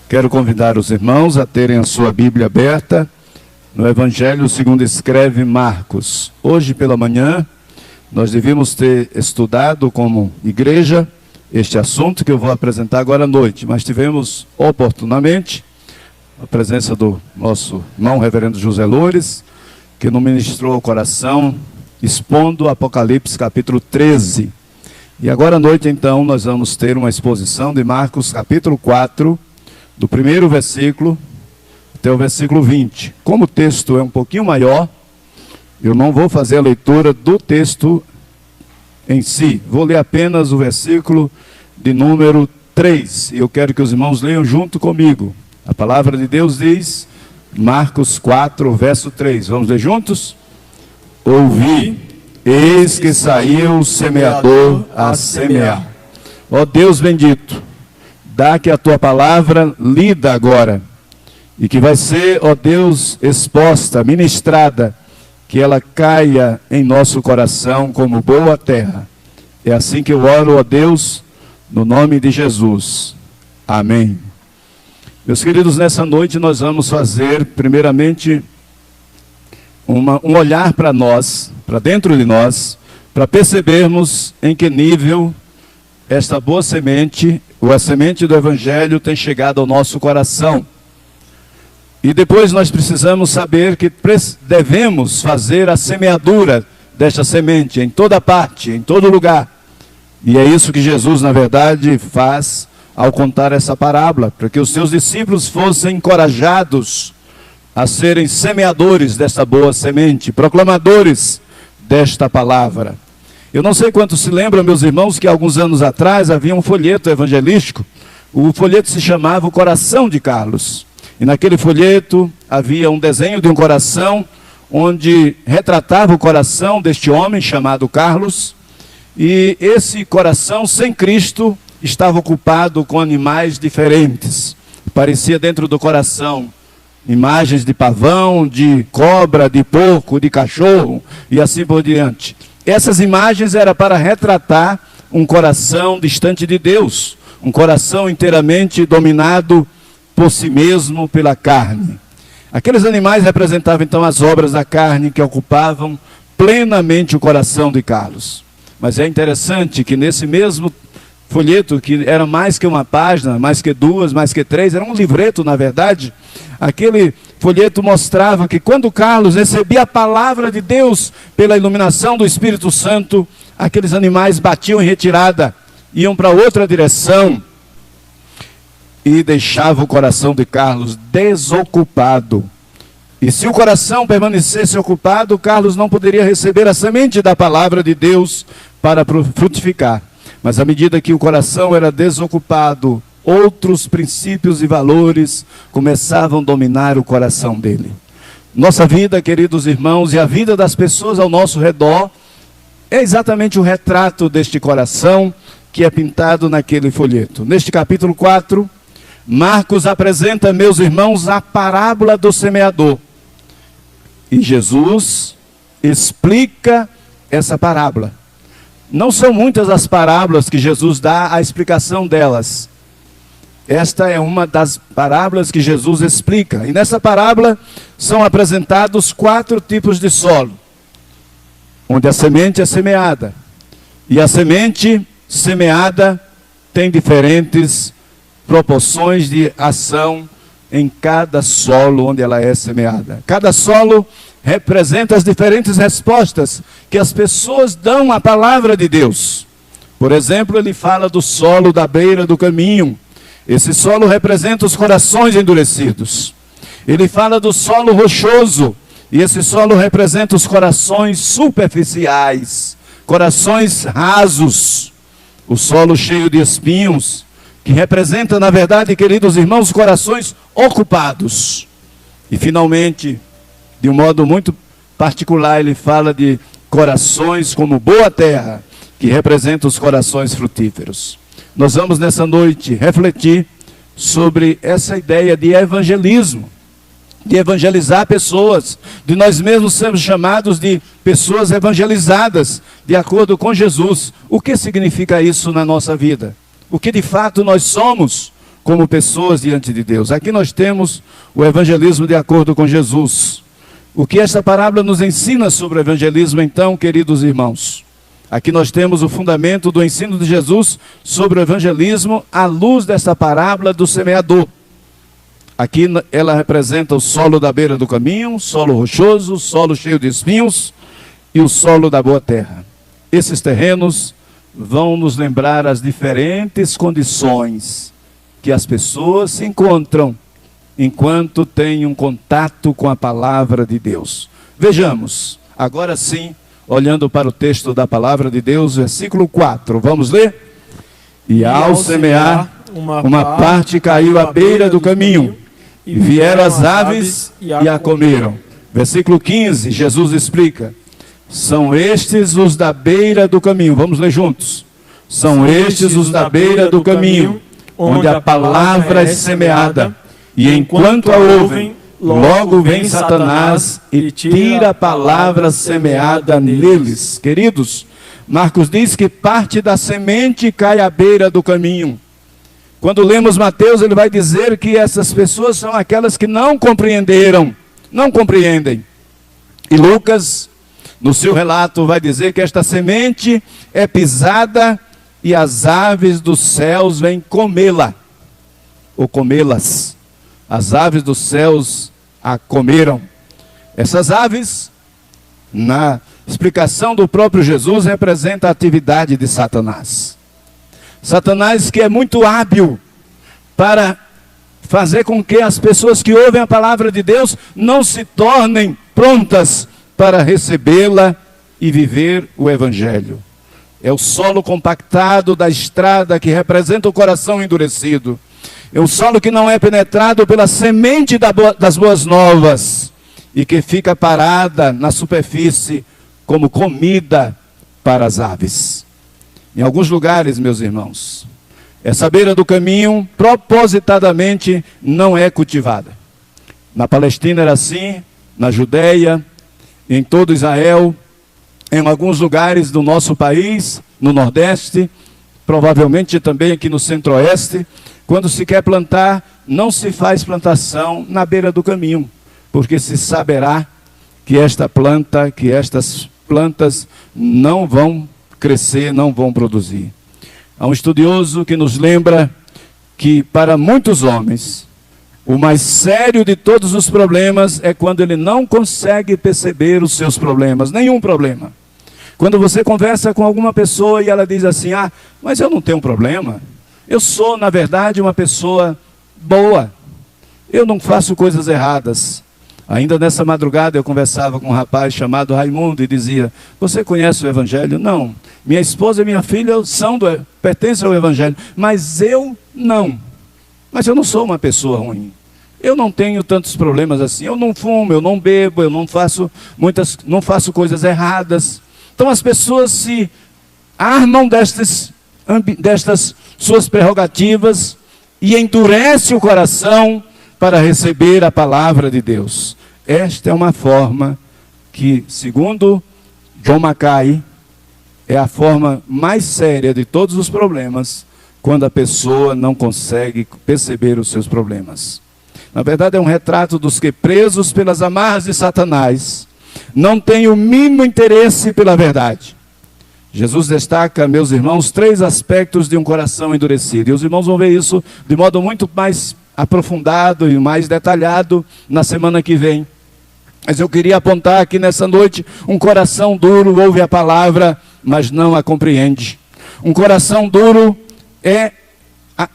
Quero convidar os irmãos a terem a sua Bíblia aberta no Evangelho segundo escreve Marcos. Hoje pela manhã, nós devíamos ter estudado como igreja este assunto que eu vou apresentar agora à noite, mas tivemos oportunamente a presença do nosso irmão reverendo José Loures, que nos ministrou ao coração, expondo o Apocalipse capítulo 13. E agora à noite, então, nós vamos ter uma exposição de Marcos capítulo 4, do primeiro versículo até o versículo 20. Como o texto é um pouquinho maior, eu não vou fazer a leitura do texto em si. Vou ler apenas o versículo de número 3. E eu quero que os irmãos leiam junto comigo. A palavra de Deus diz, Marcos 4, verso 3. Vamos ler juntos? Ouvi, eis que saiu o semeador a semear. Ó Deus bendito, dá que a tua palavra lida agora, e que vai ser, ó Deus, exposta, ministrada, que ela caia em nosso coração como boa terra. É assim que eu oro, ó Deus, no nome de Jesus. Amém. Meus queridos, nessa noite nós vamos fazer, primeiramente, um olhar para nós, para dentro de nós, para percebermos em que nível esta boa semente, ou a semente do Evangelho, tem chegado ao nosso coração. E depois nós precisamos saber que devemos fazer a semeadura desta semente em toda parte, em todo lugar. E é isso que Jesus, na verdade, faz ao contar essa parábola, para que os seus discípulos fossem encorajados a serem semeadores desta boa semente, proclamadores desta palavra. Eu não sei quantos se lembram, meus irmãos, que alguns anos atrás havia um folheto evangelístico. O folheto se chamava O Coração de Carlos. E naquele folheto havia um desenho de um coração, onde retratava o coração deste homem chamado Carlos. E esse coração sem Cristo estava ocupado com animais diferentes. Parecia dentro do coração imagens de pavão, de cobra, de porco, de cachorro e assim por diante. Essas imagens eram para retratar um coração distante de Deus, um coração inteiramente dominado por si mesmo, pela carne. Aqueles animais representavam então as obras da carne que ocupavam plenamente o coração de Carlos. Mas é interessante que nesse mesmo folheto, que era mais que uma página, mais que duas, mais que três, era um livreto na verdade, aquele folheto mostrava que quando Carlos recebia a palavra de Deus pela iluminação do Espírito Santo, aqueles animais batiam em retirada, iam para outra direção e deixava o coração de Carlos desocupado. E se o coração permanecesse ocupado, Carlos não poderia receber a semente da palavra de Deus para frutificar. Mas à medida que o coração era desocupado, outros princípios e valores começavam a dominar o coração dele. Nossa vida, queridos irmãos, e a vida das pessoas ao nosso redor é exatamente o retrato deste coração que é pintado naquele folheto. Neste capítulo 4, Marcos apresenta, meus irmãos, a parábola do semeador. E Jesus explica essa parábola. Não são muitas as parábolas que Jesus dá a explicação delas. Esta é uma das parábolas que Jesus explica. E nessa parábola são apresentados 4 tipos de solo, onde a semente é semeada. E a semente semeada tem diferentes proporções de ação em cada solo onde ela é semeada. Cada solo representa as diferentes respostas que as pessoas dão à palavra de Deus. Por exemplo, ele fala do solo da beira do caminho. Esse solo representa os corações endurecidos. Ele fala do solo rochoso, e esse solo representa os corações superficiais, corações rasos. O solo cheio de espinhos, que representa, na verdade, queridos irmãos, corações ocupados. E finalmente, de um modo muito particular, ele fala de corações como boa terra, que representa os corações frutíferos. Nós vamos nessa noite refletir sobre essa ideia de evangelismo, de evangelizar pessoas, de nós mesmos sermos chamados de pessoas evangelizadas, de acordo com Jesus. O que significa isso na nossa vida? O que de fato nós somos como pessoas diante de Deus. Aqui nós temos o evangelismo de acordo com Jesus. O que esta parábola nos ensina sobre o evangelismo, então, queridos irmãos? Aqui nós temos o fundamento do ensino de Jesus sobre o evangelismo à luz desta parábola do semeador. Aqui ela representa o solo da beira do caminho, solo rochoso, solo cheio de espinhos e o solo da boa terra. Esses terrenos vão nos lembrar as diferentes condições que as pessoas se encontram enquanto têm um contato com a palavra de Deus. Vejamos, agora sim, olhando para o texto da palavra de Deus, versículo 4, vamos ler? E ao semear, uma parte caiu à beira do caminho, e vieram as aves e a comeram. Versículo 15, Jesus explica: são estes os da beira do caminho. Vamos ler juntos. São estes os da beira do caminho, onde a palavra é semeada, e enquanto a ouvem, logo vem Satanás e tira a palavra semeada neles. Queridos, Marcos diz que parte da semente cai à beira do caminho. Quando lemos Mateus, ele vai dizer que essas pessoas são aquelas que não compreenderam, não compreendem. E Lucas, no seu relato, vai dizer que esta semente é pisada e as aves dos céus vêm comê-la, ou comê-las. As aves dos céus a comeram. Essas aves, na explicação do próprio Jesus, representa a atividade de Satanás. Satanás, que é muito hábil para fazer com que as pessoas que ouvem a palavra de Deus não se tornem prontas para recebê-la e viver o evangelho. É o solo compactado da estrada que representa o coração endurecido. É um solo que não é penetrado pela semente das boas novas e que fica parada na superfície como comida para as aves. Em alguns lugares, meus irmãos, essa beira do caminho propositadamente não é cultivada. Na Palestina era assim, na Judeia, em todo Israel, em alguns lugares do nosso país, no Nordeste, provavelmente também aqui no Centro-Oeste. Quando se quer plantar, não se faz plantação na beira do caminho, porque se saberá que estas plantas não vão crescer, não vão produzir. Há um estudioso que nos lembra que para muitos homens, o mais sério de todos os problemas é quando ele não consegue perceber os seus problemas, nenhum problema. Quando você conversa com alguma pessoa e ela diz assim: ah, mas eu não tenho problema. Eu sou, na verdade, uma pessoa boa. Eu não faço coisas erradas. Ainda nessa madrugada eu conversava com um rapaz chamado Raimundo e dizia: você conhece o Evangelho? Não. Minha esposa e minha filha pertencem ao Evangelho, mas eu não. Mas eu não sou uma pessoa ruim. Eu não tenho tantos problemas assim. Eu não fumo, eu não bebo, eu não faço coisas erradas. Então as pessoas se armam destas suas prerrogativas e endurece o coração para receber a palavra de Deus. Esta é uma forma que, segundo John Mackay, é a forma mais séria de todos os problemas, quando a pessoa não consegue perceber os seus problemas. Na verdade, é um retrato dos que, presos pelas amarras de Satanás, não têm o mínimo interesse pela verdade. Jesus destaca, meus irmãos, 3 aspectos de um coração endurecido. E os irmãos vão ver isso de modo muito mais aprofundado e mais detalhado na semana que vem. Mas eu queria apontar aqui nessa noite: um coração duro ouve a palavra, mas não a compreende. Um coração duro é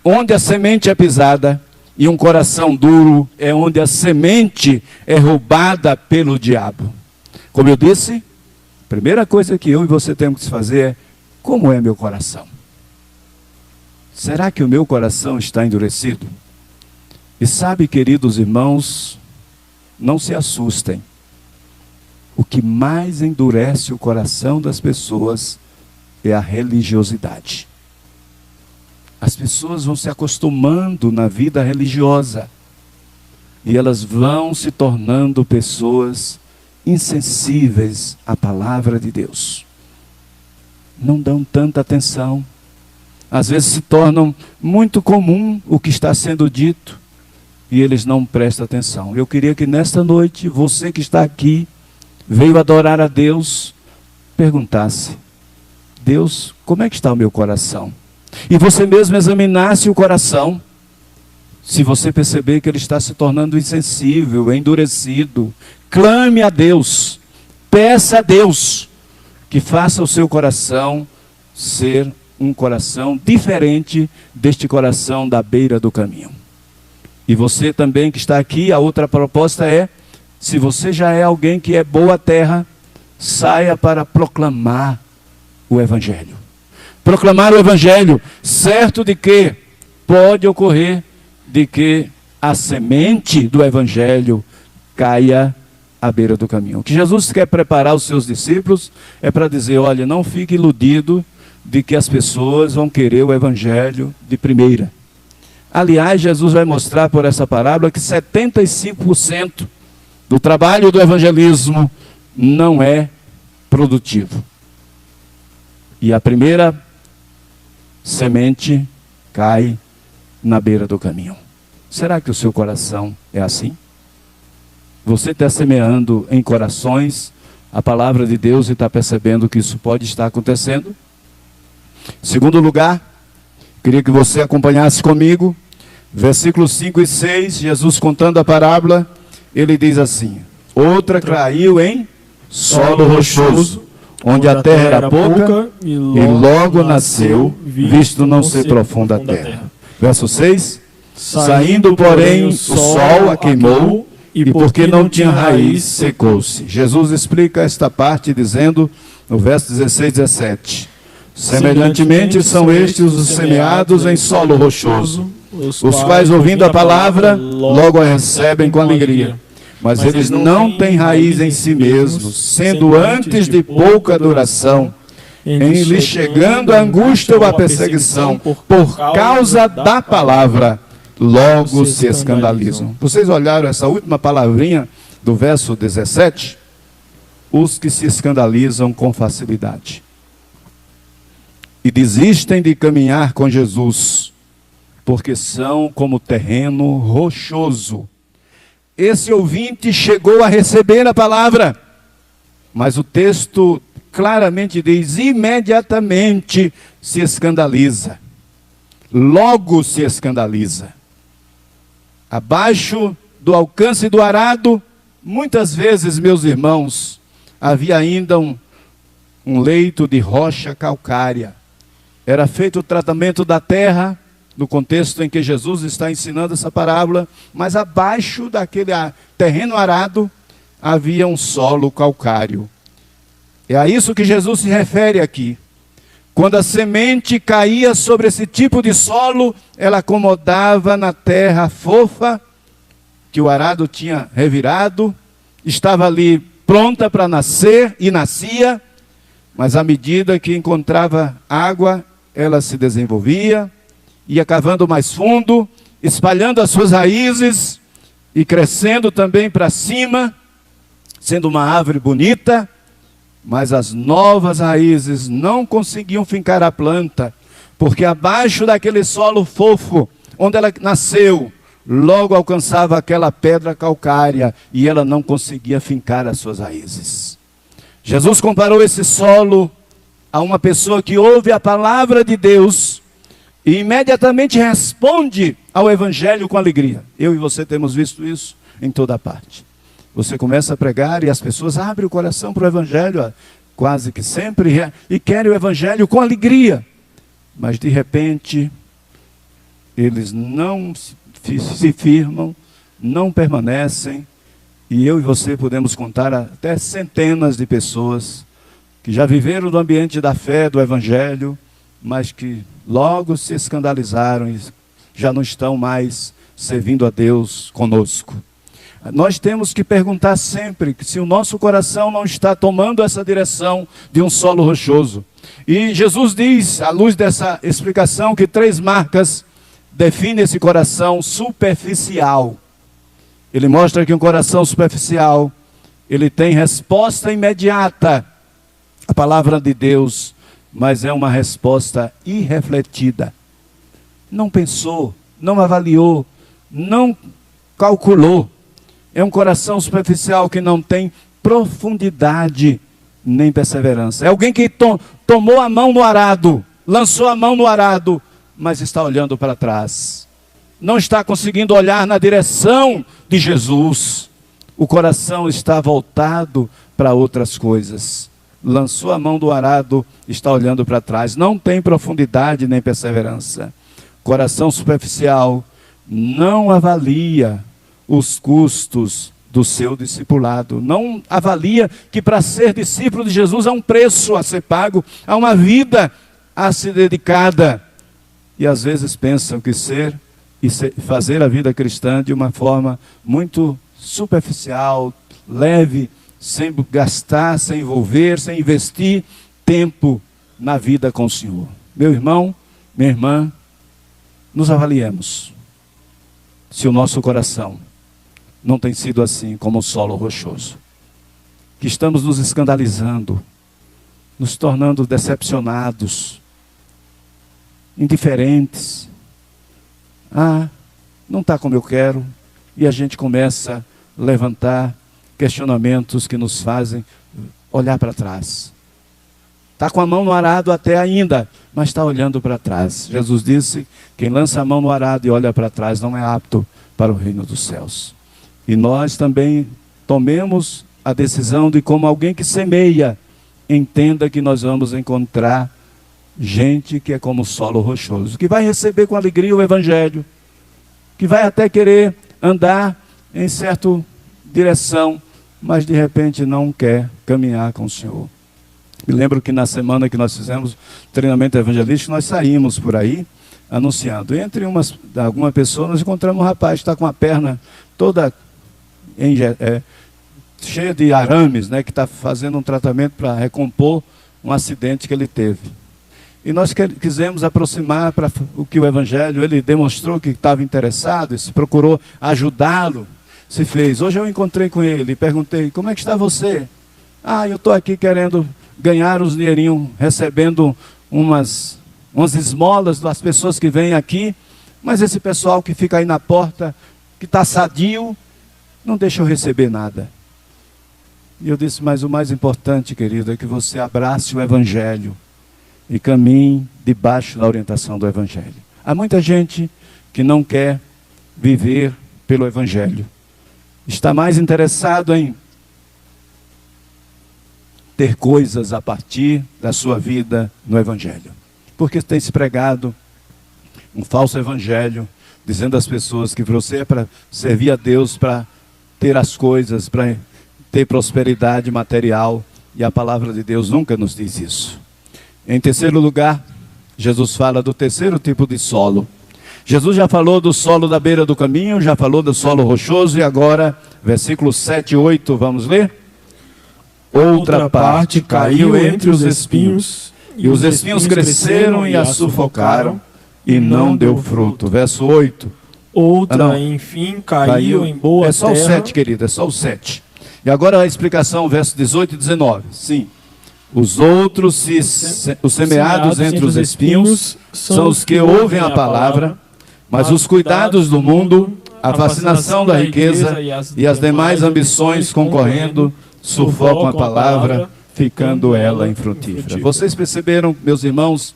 onde a semente é pisada, e um coração duro é onde a semente é roubada pelo diabo. Como eu disse, a primeira coisa que eu e você temos que fazer é: como é meu coração? Será que o meu coração está endurecido? E sabe, queridos irmãos, não se assustem. O que mais endurece o coração das pessoas é a religiosidade. As pessoas vão se acostumando na vida religiosa e elas vão se tornando pessoas insensíveis à palavra de Deus. Não dão tanta atenção, às vezes se tornam muito comum o que está sendo dito e eles não prestam atenção. Eu queria que nesta noite, você que está aqui, veio adorar a Deus, perguntasse: Deus, como é que está o meu coração? E você mesmo examinasse o coração. Se você perceber que ele está se tornando insensível, endurecido, clame a Deus, peça a Deus que faça o seu coração ser um coração diferente deste coração da beira do caminho. E você também que está aqui, a outra proposta é: se você já é alguém que é boa terra, saia para proclamar o Evangelho. Proclamar o Evangelho, certo de que pode ocorrer de que a semente do Evangelho caia à beira do caminho. O que Jesus quer preparar os seus discípulos é para dizer: olha, não fique iludido de que as pessoas vão querer o Evangelho de primeira. Aliás, Jesus vai mostrar por essa parábola que 75% do trabalho do evangelismo não é produtivo. E a primeira semente cai na beira do caminho. Será que o seu coração é assim? Você está semeando em corações a palavra de Deus e está percebendo que isso pode estar acontecendo? Segundo lugar, queria que você acompanhasse comigo, versículos 5 e 6, Jesus contando a parábola, ele diz assim: outra caiu em solo rochoso, onde a terra era pouca, e logo nasceu, visto não ser profunda a terra. Verso 6, saindo, porém, o sol a queimou, e porque não tinha raiz, secou-se. Jesus explica esta parte dizendo, no verso 16 e 17, semelhantemente são estes os semeados em solo rochoso, os quais, ouvindo a palavra, logo a recebem com alegria. Mas eles não têm raiz em si mesmos, sendo antes de pouca duração, em lhes chegando a angústia ou a perseguição, por causa da palavra, logo se escandalizam. Vocês olharam essa última palavrinha do verso 17? Os que se escandalizam com facilidade e desistem de caminhar com Jesus, porque são como terreno rochoso. Esse ouvinte chegou a receber a palavra, mas o texto claramente diz: imediatamente se escandaliza, logo se escandaliza. Abaixo do alcance do arado, muitas vezes, meus irmãos, havia ainda um leito de rocha calcária. Era feito o tratamento da terra, no contexto em que Jesus está ensinando essa parábola, mas abaixo daquele terreno arado havia um solo calcário. É a isso que Jesus se refere aqui. Quando a semente caía sobre esse tipo de solo, ela acomodava na terra fofa, que o arado tinha revirado, estava ali pronta para nascer e nascia, mas à medida que encontrava água, ela se desenvolvia, ia cavando mais fundo, espalhando as suas raízes e crescendo também para cima, sendo uma árvore bonita, mas as novas raízes não conseguiam fincar a planta, porque abaixo daquele solo fofo, onde ela nasceu, logo alcançava aquela pedra calcária e ela não conseguia fincar as suas raízes. Jesus comparou esse solo a uma pessoa que ouve a palavra de Deus e imediatamente responde ao Evangelho com alegria. Eu e você temos visto isso em toda parte. Você começa a pregar e as pessoas abrem o coração para o Evangelho, quase que sempre, e querem o Evangelho com alegria. Mas de repente, eles não se firmam, não permanecem, e eu e você podemos contar até centenas de pessoas que já viveram no ambiente da fé, do Evangelho, mas que logo se escandalizaram e já não estão mais servindo a Deus conosco. Nós temos que perguntar sempre se o nosso coração não está tomando essa direção de um solo rochoso. E Jesus diz, à luz dessa explicação, que 3 marcas definem esse coração superficial. Ele mostra que um coração superficial, ele tem resposta imediata à palavra de Deus, mas é uma resposta irrefletida. Não pensou, não avaliou, não calculou. É um coração superficial que não tem profundidade nem perseverança. É alguém que tomou a mão no arado, lançou a mão no arado, mas está olhando para trás. Não está conseguindo olhar na direção de Jesus. O coração está voltado para outras coisas. Lançou a mão do arado, está olhando para trás. Não tem profundidade nem perseverança. Coração superficial não avalia os custos do seu discipulado. Não avalia que para ser discípulo de Jesus há um preço a ser pago, há uma vida a ser dedicada. E às vezes pensam que fazer a vida cristã de uma forma muito superficial, leve, sem gastar, sem envolver, sem investir tempo na vida com o Senhor. Meu irmão, minha irmã, nos avaliemos se o nosso coração não tem sido assim como o solo rochoso, que estamos nos escandalizando, nos tornando decepcionados, indiferentes. Não está como eu quero, e a gente começa a levantar questionamentos que nos fazem olhar para trás. Está com a mão no arado até ainda, mas está olhando para trás. Jesus disse: quem lança a mão no arado e olha para trás não é apto para o reino dos céus. E nós também tomemos a decisão de, como alguém que semeia, entenda que nós vamos encontrar gente que é como solo rochoso, que vai receber com alegria o Evangelho, que vai até querer andar em certa direção, mas de repente não quer caminhar com o Senhor. Me lembro que na semana que nós fizemos treinamento evangelístico, nós saímos por aí anunciando. Entre alguma pessoa, nós encontramos um rapaz que está com a perna toda cheia de arames, né, que está fazendo um tratamento para recompor um acidente que ele teve. E nós quisemos aproximar para o que o Evangelho, ele demonstrou que estava interessado, se procurou ajudá-lo, se fez. Hoje eu encontrei com ele e perguntei: como é que está você? Eu estou aqui querendo ganhar uns dinheirinhos, recebendo umas esmolas das pessoas que vêm aqui, mas esse pessoal que fica aí na porta, que está sadio, não deixa eu receber nada. E eu disse: mas o mais importante, querido, é que você abrace o Evangelho e caminhe debaixo da orientação do Evangelho. Há muita gente que não quer viver pelo Evangelho. Está mais interessado em ter coisas a partir da sua vida no Evangelho. Porque tem se pregado um falso Evangelho, dizendo às pessoas que você é para servir a Deus, para ter as coisas, para ter prosperidade material. E a palavra de Deus nunca nos diz isso. Em terceiro lugar, Jesus fala do terceiro tipo de solo. Jesus já falou do solo da beira do caminho, já falou do solo rochoso, e agora, versículos 7 e 8, vamos ler? Outra parte caiu entre os espinhos, e os espinhos cresceram e a sufocaram, e não deu fruto. Verso 8. Outra, enfim, caiu em boa terra. É só o 7, querido, é só o 7. E agora a explicação, verso 18 e 19. Sim. Os outros, os semeados entre os espinhos, são os que ouvem a palavra, mas os cuidados do mundo, a fascinação da riqueza e as demais ambições concorrendo, sufocam a palavra, ficando ela infrutífera. Vocês perceberam, meus irmãos,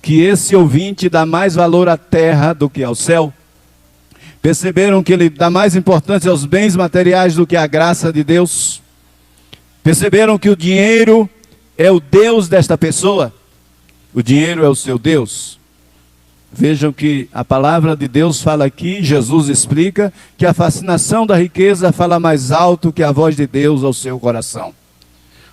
que esse ouvinte dá mais valor à terra do que ao céu? Perceberam que ele dá mais importância aos bens materiais do que à graça de Deus? Perceberam que o dinheiro é o Deus desta pessoa? O dinheiro é o seu Deus? Vejam que a palavra de Deus fala aqui, Jesus explica, que a fascinação da riqueza fala mais alto que a voz de Deus ao seu coração.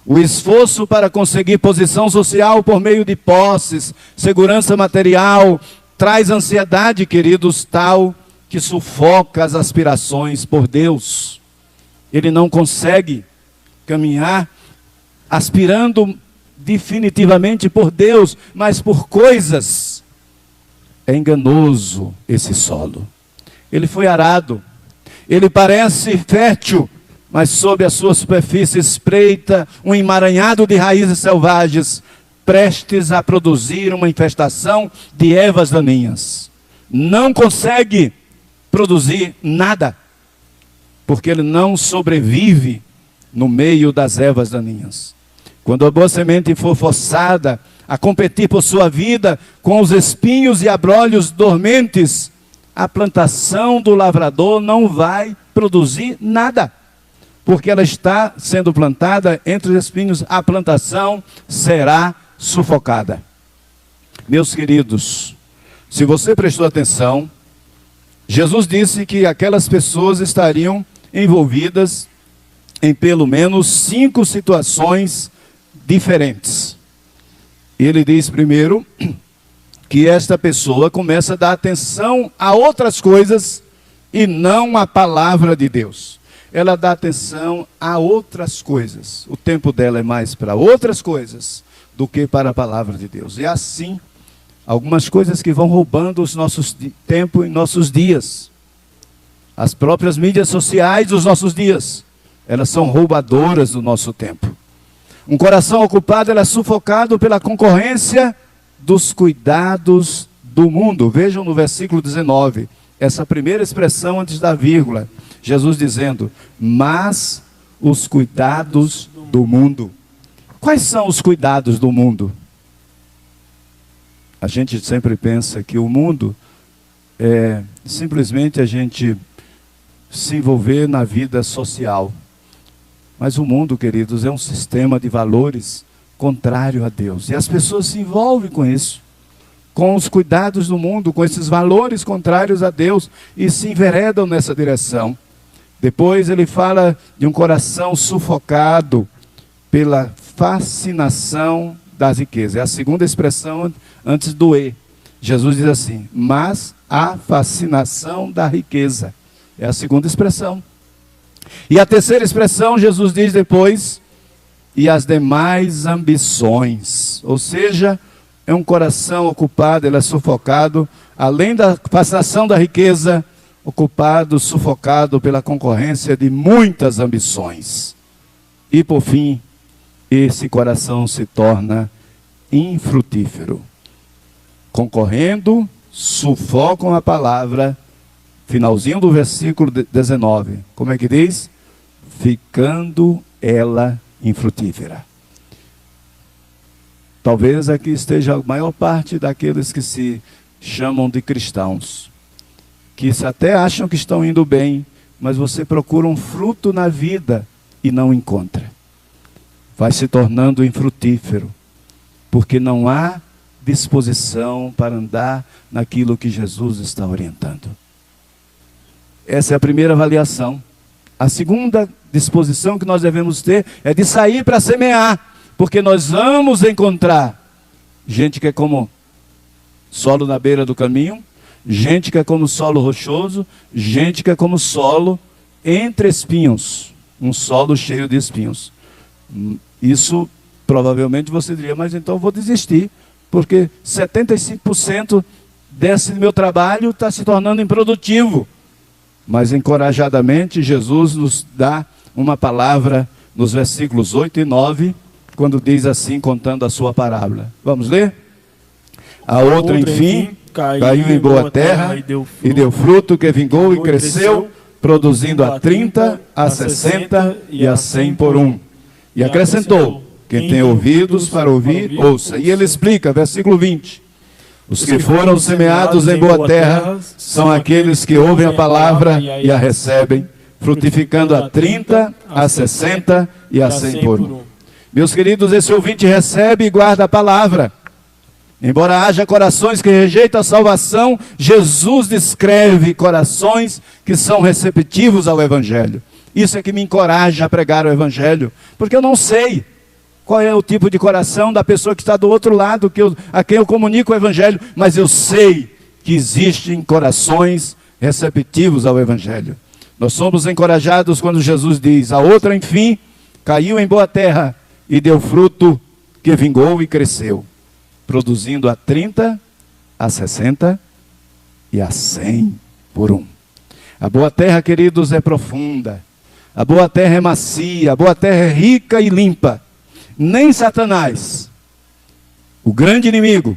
O esforço para conseguir posição social por meio de posses, segurança material, traz ansiedade, queridos, tal que sufoca as aspirações por Deus. Ele não consegue caminhar aspirando definitivamente por Deus, mas por coisas. É enganoso esse solo. Ele foi arado, ele parece fértil, mas sob a sua superfície espreita um emaranhado de raízes selvagens, prestes a produzir uma infestação de ervas daninhas. Não consegue produzir nada, porque ele não sobrevive no meio das ervas daninhas. Quando a boa semente for forçada a competir por sua vida com os espinhos e abrolhos dormentes, a plantação do lavrador não vai produzir nada, porque ela está sendo plantada entre os espinhos, a plantação será sufocada. Meus queridos, se você prestou atenção, Jesus disse que aquelas pessoas estariam envolvidas em pelo menos 5 situações diferentes. Ele diz primeiro que esta pessoa começa a dar atenção a outras coisas e não à palavra de Deus. Ela dá atenção a outras coisas. O tempo dela é mais para outras coisas do que para a palavra de Deus. E assim, algumas coisas que vão roubando os nossos tempo e nossos dias. As próprias mídias sociais dos nossos dias, elas são roubadoras do nosso tempo. Um coração ocupado, ele é sufocado pela concorrência dos cuidados do mundo. Vejam no versículo 19, essa primeira expressão antes da vírgula. Jesus dizendo, mas os cuidados do mundo. Quais são os cuidados do mundo? A gente sempre pensa que o mundo é simplesmente a gente se envolver na vida social. Mas o mundo, queridos, é um sistema de valores contrário a Deus. E as pessoas se envolvem com isso, com os cuidados do mundo, com esses valores contrários a Deus, e se enveredam nessa direção. Depois ele fala de um coração sufocado pela fascinação das riquezas. É a segunda expressão antes do E. Jesus diz assim, mas a fascinação da riqueza. É a segunda expressão. E a terceira expressão, Jesus diz depois, e as demais ambições. Ou seja, é um coração ocupado, ele é sufocado, além da fascinação da riqueza, ocupado, sufocado pela concorrência de muitas ambições. E por fim, esse coração se torna infrutífero. Concorrendo, sufocam a palavra. Finalzinho do versículo 19. Como é que diz? Ficando ela infrutífera. Talvez aqui esteja a maior parte daqueles que se chamam de cristãos, que até acham que estão indo bem, mas você procura um fruto na vida e não encontra. Vai se tornando infrutífero, porque não há disposição para andar naquilo que Jesus está orientando. Essa é a primeira avaliação. A segunda disposição que nós devemos ter é de sair para semear, porque nós vamos encontrar gente que é como solo na beira do caminho, gente que é como solo rochoso, gente que é como solo entre espinhos, um solo cheio de espinhos. Isso provavelmente você diria, mas então eu vou desistir, porque 75% desse meu trabalho está se tornando improdutivo. Mas encorajadamente Jesus nos dá uma palavra nos versículos 8 e 9, quando diz assim, contando a sua parábola. Vamos ler? A outra, enfim, caiu em boa terra e deu fruto que vingou e cresceu, produzindo a 30, a 60 e a 100 por um. E acrescentou, quem tem ouvidos para ouvir, ouça. E ele explica, versículo 20. Os que foram semeados em boa terra são aqueles que ouvem a palavra e a recebem, frutificando a 30, a 60 e a 100 por um. Meus queridos, esse ouvinte recebe e guarda a palavra. Embora haja corações que rejeitam a salvação, Jesus descreve corações que são receptivos ao Evangelho. Isso é que me encoraja a pregar o Evangelho, porque eu não sei qual é o tipo de coração da pessoa que está do outro lado, a quem eu comunico o Evangelho, mas eu sei que existem corações receptivos ao Evangelho. Nós somos encorajados quando Jesus diz, a outra, enfim, caiu em boa terra e deu fruto que vingou e cresceu, produzindo a 30, a 60 e a 100 por um. A boa terra, queridos, é profunda. A boa terra é macia, a boa terra é rica e limpa. Nem Satanás O grande inimigo,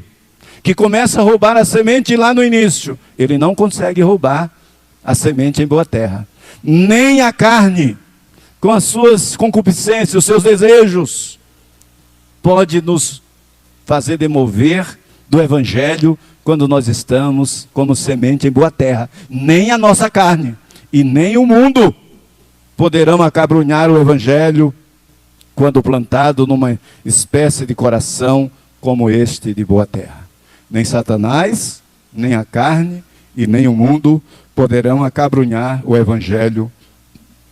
que começa a roubar a semente lá no início, ele não consegue roubar a semente em boa terra. Nem a carne, com as suas concupiscências, os seus desejos, pode nos fazer demover do Evangelho quando nós estamos como semente em boa terra. Nem a nossa carne e nem o mundo poderão acabrunhar o Evangelho quando plantado numa espécie de coração como este de boa terra. Nem Satanás, nem a carne e nem o mundo poderão acabrunhar o Evangelho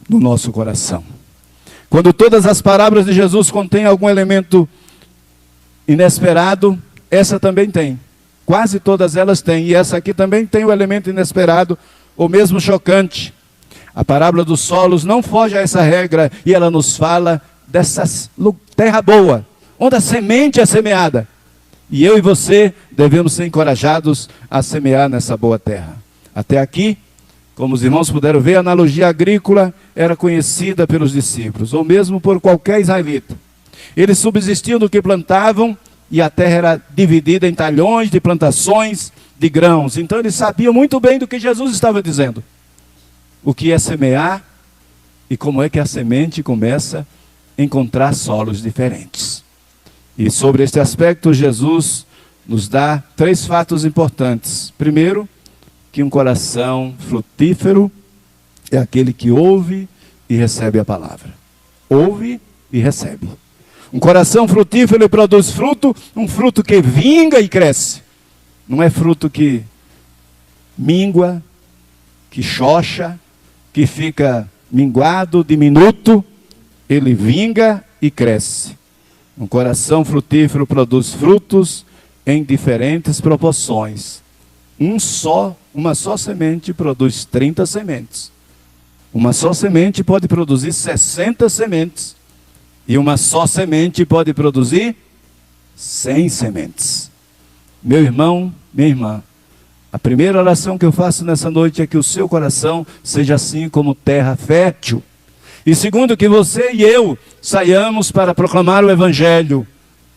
no nosso coração. Quando todas as parábolas de Jesus contêm algum elemento inesperado, essa também tem. Quase todas elas têm. E essa aqui também tem o elemento inesperado, ou mesmo chocante. A parábola dos solos não foge a essa regra, e ela nos fala dessa terra boa, onde a semente é semeada. E eu e você devemos ser encorajados a semear nessa boa terra. Até aqui, como os irmãos puderam ver, a analogia agrícola era conhecida pelos discípulos, ou mesmo por qualquer israelita. Eles subsistiam do que plantavam, e a terra era dividida em talhões de plantações de grãos. Então eles sabiam muito bem do que Jesus estava dizendo. O que é semear e como é que a semente começa a encontrar solos diferentes. E sobre este aspecto, Jesus nos dá 3 fatos importantes. Primeiro, que um coração frutífero é aquele que ouve e recebe a palavra. Ouve e recebe. Um coração frutífero, ele produz fruto, um fruto que vinga e cresce. Não é fruto que mingua, que xoxa, que fica minguado, diminuto. Ele vinga e cresce. Um coração frutífero produz frutos em diferentes proporções. Uma só semente produz 30 sementes. Uma só semente pode produzir 60 sementes. E uma só semente pode produzir 100 sementes. Meu irmão, minha irmã, a primeira oração que eu faço nessa noite é que o seu coração seja assim como terra fértil. E segundo, que você e eu saiamos para proclamar o Evangelho,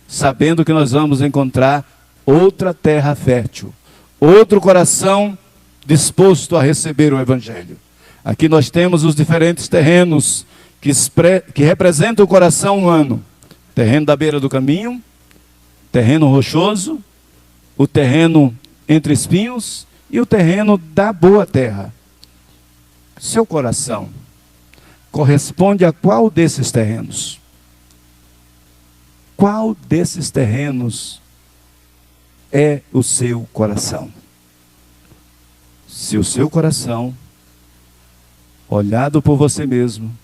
sabendo que nós vamos encontrar outra terra fértil, outro coração disposto a receber o Evangelho. Aqui nós temos os diferentes terrenos que representam o coração humano. Terreno da beira do caminho, terreno rochoso, o terreno entre espinhos e o terreno da boa terra. Seu coração corresponde a qual desses terrenos? Qual desses terrenos é o seu coração? Se o seu coração, olhado por você mesmo,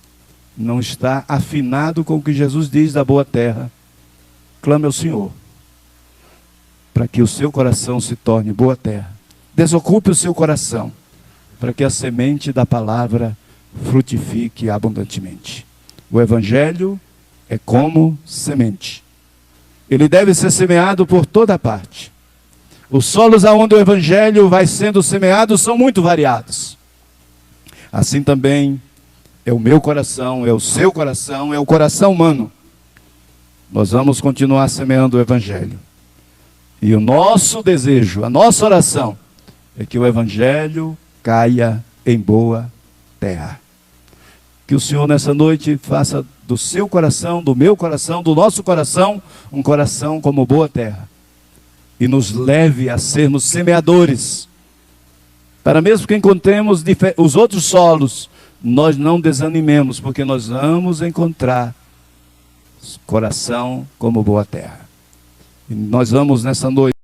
não está afinado com o que Jesus diz da boa terra, clame ao Senhor, para que o seu coração se torne boa terra. Desocupe o seu coração, para que a semente da palavra frutifique abundantemente. O Evangelho é como semente. Ele deve ser semeado por toda parte. Os solos aonde o Evangelho vai sendo semeado são muito variados. Assim também é o meu coração, é o seu coração, é o coração humano. Nós vamos continuar semeando o Evangelho. E o nosso desejo, a nossa oração, é que o Evangelho caia em boa terra. Que o Senhor nessa noite faça do seu coração, do meu coração, do nosso coração, um coração como boa terra. E nos leve a sermos semeadores. Para mesmo que encontremos os outros solos, nós não desanimemos, porque nós vamos encontrar coração como boa terra. E nós vamos nessa noite